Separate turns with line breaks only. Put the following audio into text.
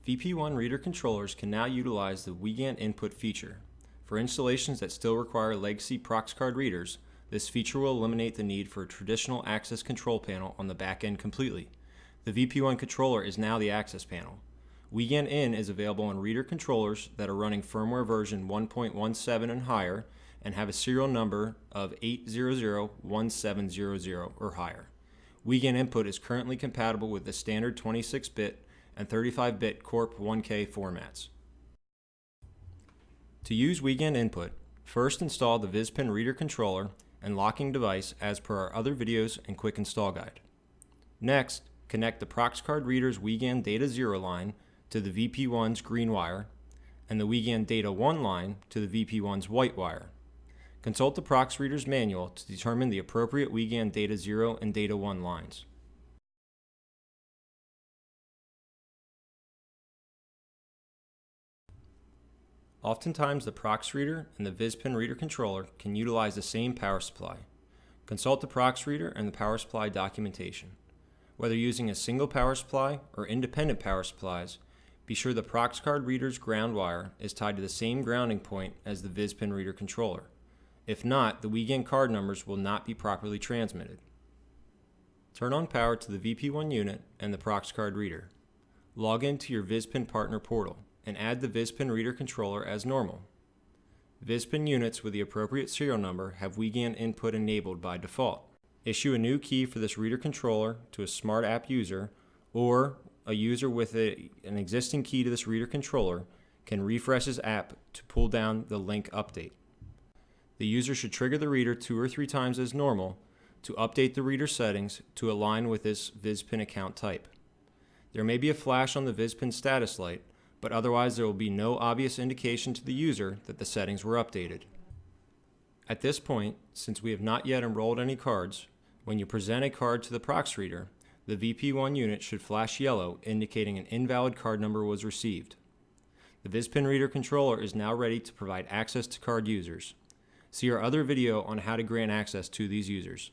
VP1 reader controllers can now utilize the Wiegand input feature. For installations that still require legacy prox card readers, this feature will eliminate the need for a traditional access control panel on the back end completely. The VP1 controller is now the access panel. Wiegand In is available on reader controllers that are running firmware version 1.17 and higher and have a serial number of 8001700 or higher. Wiegand input is currently compatible with the standard 26-bit and 35-bit Corp 1K formats. To use Wiegand input, first install the VIZpin reader controller and locking device as per our other videos and quick install guide. Next, connect the prox card reader's Wiegand Data 0 line to the VP1's green wire and the Wiegand Data 1 line to the VP1's white wire. Consult the prox reader's manual to determine the appropriate Wiegand Data 0 and Data 1 lines. Oftentimes, the prox reader and the VIZpin reader controller can utilize the same power supply. Consult the prox reader and the power supply documentation. Whether using a single power supply or independent power supplies, be sure the prox card reader's ground wire is tied to the same grounding point as the VIZpin reader controller. If not, the Wiegand card numbers will not be properly transmitted. Turn on power to the VP1 unit and the prox card reader. Log into your VIZpin partner portal and add the VIZpin reader controller as normal. VIZpin units with the appropriate serial number have Wiegand input enabled by default. Issue a new key for this reader controller to a smart app user, or a user with an existing key to this reader controller can refresh his app to pull down the link update. The user should trigger the reader 2 or 3 times as normal to update the reader settings to align with this VIZpin account type. There may be a flash on the VIZpin status light, but otherwise there will be no obvious indication to the user that the settings were updated. At this point, since we have not yet enrolled any cards, when you present a card to the prox reader, the VP1 unit should flash yellow indicating an invalid card number was received. The VIZpin reader controller is now ready to provide access to card users. See our other video on how to grant access to these users.